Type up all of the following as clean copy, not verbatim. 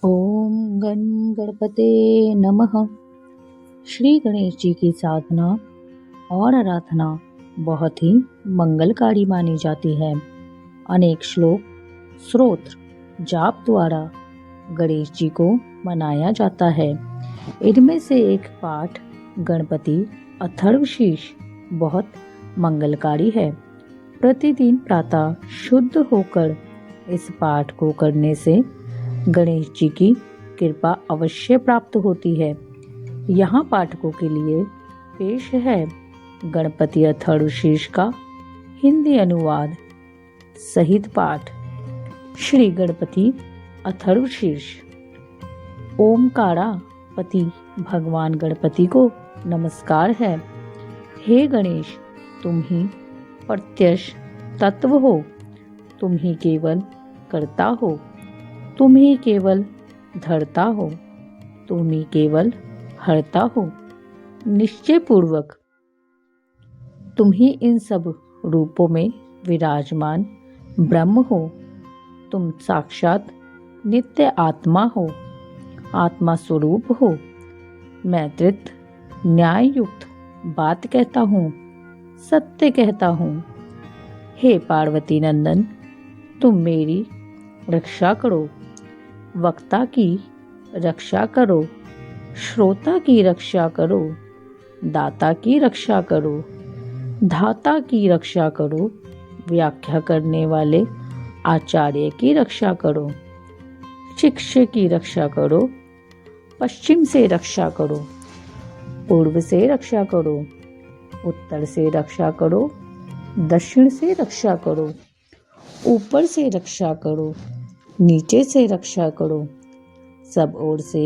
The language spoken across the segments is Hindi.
ओम गण गणपते नमः। श्री गणेश जी की साधना और आराधना बहुत ही मंगलकारी मानी जाती है। अनेक श्लोक, स्तोत्र, जाप द्वारा गणेश जी को मनाया जाता है। इनमें से एक पाठ गणपति अथर्वशीर्ष बहुत मंगलकारी है। प्रतिदिन प्रातः शुद्ध होकर इस पाठ को करने से गणेश जी की कृपा अवश्य प्राप्त होती है। यहाँ पाठकों के लिए पेश है गणपति अथर्वशीर्ष का हिंदी अनुवाद सहित पाठ। श्री गणपति अथर्वशीर्ष। ओमकारापति भगवान गणपति को नमस्कार है। हे गणेश, तुम ही प्रत्यक्ष तत्व हो, तुम ही केवल करता हो, तुम ही केवल धरता हो, तुम ही केवल हरता हो। निश्चय पूर्वक तुम ही इन सब रूपों में विराजमान ब्रह्म हो। तुम साक्षात नित्य आत्मा हो, आत्मा स्वरूप हो। मैं धृत न्याय युक्त बात कहता हूँ, सत्य कहता हूँ। हे पार्वती नंदन, तुम मेरी रक्षा करो, वक्ता की रक्षा करो, श्रोता की रक्षा करो, दाता की रक्षा करो, धाता की रक्षा करो, व्याख्या करने वाले आचार्य की रक्षा करो, शिक्षक की रक्षा करो, पश्चिम से रक्षा करो, पूर्व से रक्षा करो, उत्तर से रक्षा करो, दक्षिण से रक्षा करो, ऊपर से रक्षा करो, नीचे से रक्षा करो, सब ओर से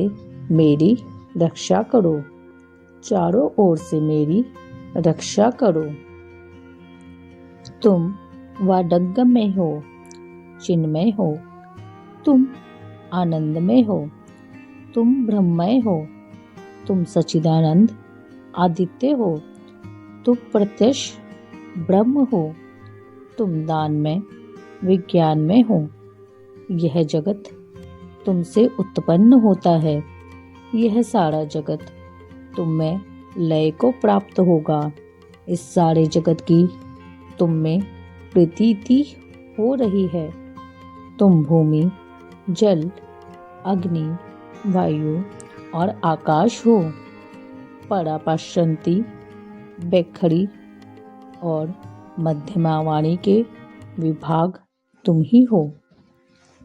मेरी रक्षा करो, चारों ओर से मेरी रक्षा करो। तुम वाडग्गम में हो, चिन्मय हो, तुम आनंदमय हो, तुम ब्रह्ममय हो, तुम सच्चिदानंद आदित्य हो, तुम प्रत्यक्ष ब्रह्म हो, तुम दानमय विज्ञानमय हो। यह जगत तुमसे उत्पन्न होता है, यह सारा जगत तुम में लय को प्राप्त होगा। इस सारे जगत की तुम में प्रतीति हो रही है। तुम भूमि, जल, अग्नि, वायु और आकाश हो। परापश्यंती, बेखड़ी और मध्यमा वाणी के विभाग तुम ही हो।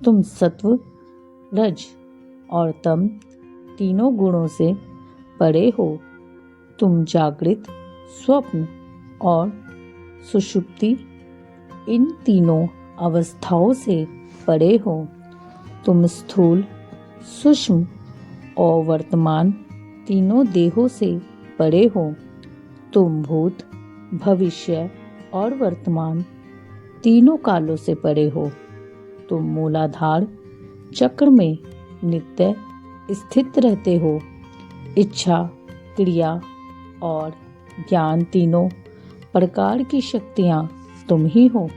तुम सत्व, रज और तम तीनों गुणों से परे हो। तुम जागृत, स्वप्न और सुषुप्ति इन तीनों अवस्थाओं से परे हो। तुम स्थूल, सूक्ष्म और वर्तमान तीनों देहों से परे हो। तुम भूत, भविष्य और वर्तमान तीनों कालों से परे हो। तुम मूलाधार चक्र में नित्य स्थित रहते हो। इच्छा, क्रिया और ज्ञान तीनों प्रकार की शक्तियाँ तुम ही हो।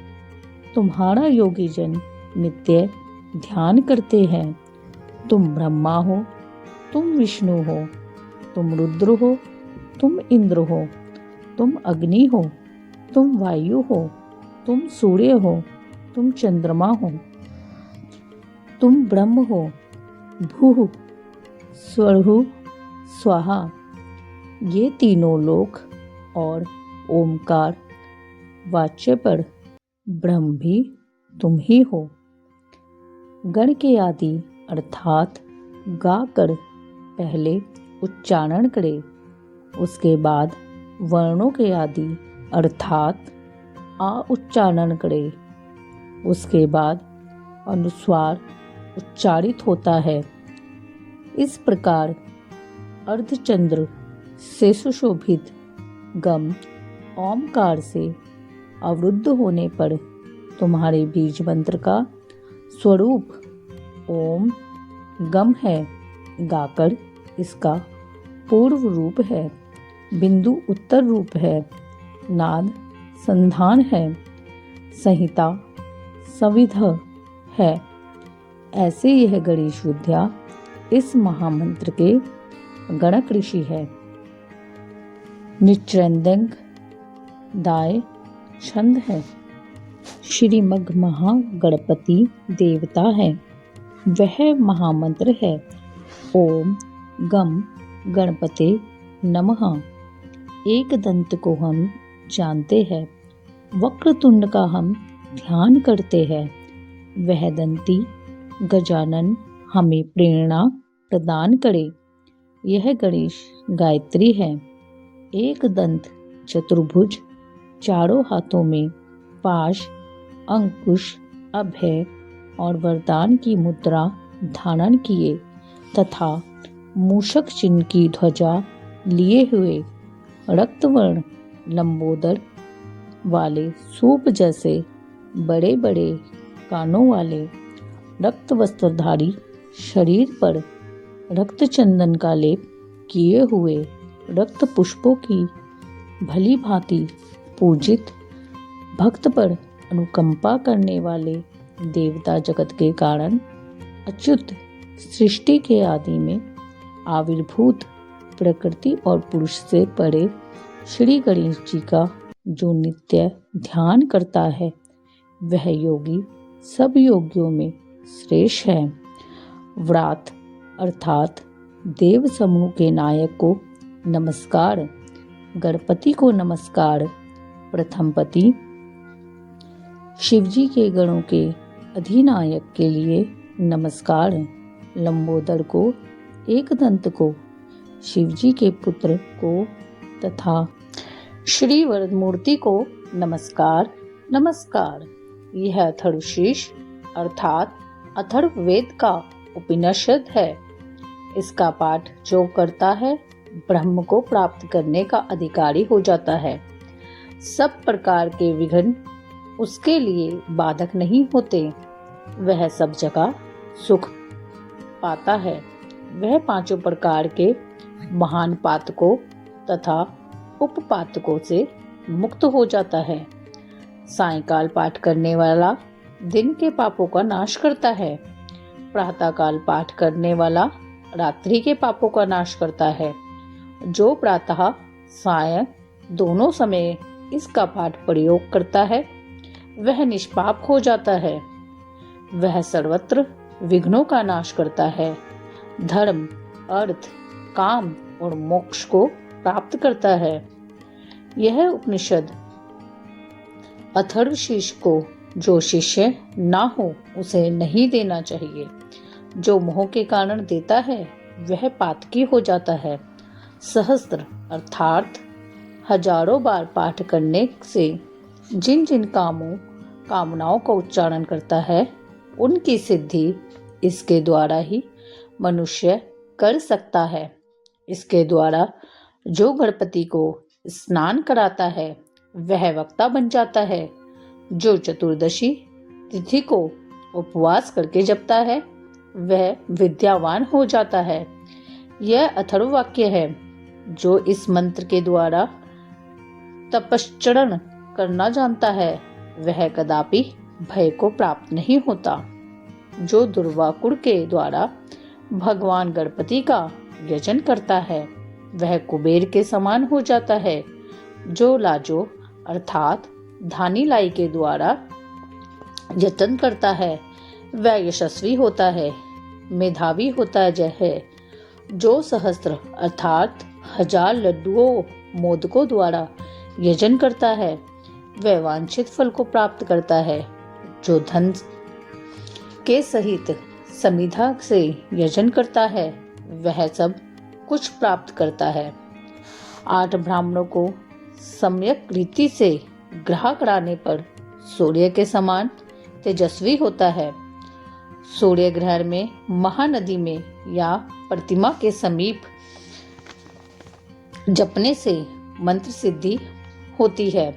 तुम्हारा योगी जन नित्य ध्यान करते हैं। तुम ब्रह्मा हो, तुम विष्णु हो, तुम रुद्र हो, तुम इंद्र हो, तुम अग्नि हो, तुम वायु हो, तुम सूर्य हो, तुम चंद्रमा हो, तुम ब्रह्म हो। भूः स्वहुः स्वाहा, ये तीनों लोक और ओमकार वाच्य पर ब्रह्म भी तुम ही हो। गण के आदि अर्थात गाकर पहले उच्चारण करे, उसके बाद वर्णों के आदि अर्थात आ उच्चारण करे, उसके बाद अनुस्वार उच्चारित होता है। इस प्रकार अर्धचंद्र से सुशोभित गम ओमकार से अवरुद्ध होने पर तुम्हारे बीज मंत्र का स्वरूप ओम गम है। गाकर इसका पूर्व रूप है, बिंदु उत्तर रूप है, नाद संधान है, संहिता संविध है। ऐसे यह गणेश विद्या इस महामंत्र के गणक ऋषि है। निच्रंदंग दाय छंद है। श्री मग महागणपति देवता है। वह महामंत्र है ओम गम गणपते नमः। एक दंत को हम जानते हैं, वक्रतुंड का हम ध्यान करते हैं। वह दंती गजानन हमें प्रेरणा प्रदान करे। यह गणेश गायत्री है। एक दंत चतुर्भुज, चारों हाथों में पाश, अंकुश, अभय और वरदान की मुद्रा धारण किए तथा मूषक चिन्ह की ध्वजा लिए हुए, रक्तवर्ण लंबोदर वाले सूप जैसे बड़े बड़े कानों वाले, रक्त वस्त्रधारी, शरीर पर रक्त चंदन का लेप किए हुए, रक्त पुष्पों की भली भांति पूजित, भक्त पर अनुकंपा करने वाले देवता, जगत के कारण अच्युत, सृष्टि के आदि में आविर्भूत, प्रकृति और पुरुष से परे श्री गणेश जी का जो नित्य ध्यान करता है, वह योगी सब योगियों में श्रेष्ठ है। व्रात अर्थात देव समूह के नायक को नमस्कार। गणपति को नमस्कार। प्रथम पति शिवजी के गणों के अधिनायक के लिए नमस्कार। लंबोदर को, एक दंत को, शिवजी के पुत्र को तथा श्री वरदमूर्ति को नमस्कार नमस्कार। यह अथर्वशीर्ष अर्थात अथर्ववेद का उपनिषद है। इसका पाठ जो करता है ब्रह्म को प्राप्त करने का अधिकारी हो जाता है। सब प्रकार के विघ्न उसके लिए बाधक नहीं होते। वह सब जगह सुख पाता है। वह पांचों प्रकार के महान पातकों तथा उपपातकों से मुक्त हो जाता है। सायंकाल पाठ करने वाला दिन के पापों का नाश करता है। प्रातःकाल पाठ करने वाला रात्रि के पापों का नाश करता है। जो प्रातः सायं दोनों समय इसका पाठ प्रयोग करता है, वह निष्पाप हो जाता है। वह सर्वत्र विघ्नों का नाश करता है। धर्म, अर्थ, काम और मोक्ष को प्राप्त करता है। यह उपनिषद अथर्वशीर्ष को जो शिष्य ना हो उसे नहीं देना चाहिए। जो मोह के कारण देता है वह पातकी हो जाता है। सहस्त्र अर्थात हजारों बार पाठ करने से जिन जिन कामनाओं का उच्चारण करता है, उनकी सिद्धि इसके द्वारा ही मनुष्य कर सकता है। इसके द्वारा जो गणपति को स्नान कराता है वह वक्ता बन जाता है। जो चतुर्दशी तिथि को उपवास करके जपता है वह विद्यावान हो जाता है। यह अथर्व वाक्य है। जो इस मंत्र के द्वारा तपश्चरण करना जानता है वह कदापि भय को प्राप्त नहीं होता। जो दुर्वाकुड़ के द्वारा भगवान गणपति का यजन करता है वह कुबेर के समान हो जाता है। जो लाजो अर्थात धानी लाई के द्वारा यत्न करता है वह यशस्वी होता है, मेधावी होता है। जो सहस्त्र अर्थात हजार लड्डुओं मोदकों द्वारा यजन करता है वह वांछित फल को प्राप्त करता है। जो धन के सहित समिधा से यजन करता है वह सब कुछ प्राप्त करता है। 8 ब्राह्मणों को सम्यक रीति से ग्रह कराने पर सूर्य के समान तेजस्वी होता है। सूर्य ग्रहण में, महानदी में या प्रतिमा के समीप जपने से मंत्र सिद्धि होती है।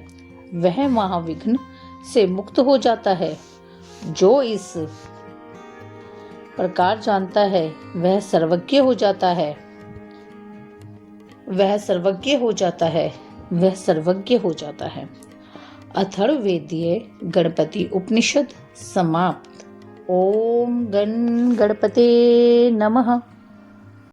वह महाविघ्न से मुक्त हो जाता है। जो इस प्रकार जानता है वह सर्वज्ञ हो जाता है। वह सर्वज्ञ हो जाता है। वह सर्वज्ञ हो जाता है। अथर्ववेदीय गणपति उपनिषद समाप्त। ओम गण गणपते नमः।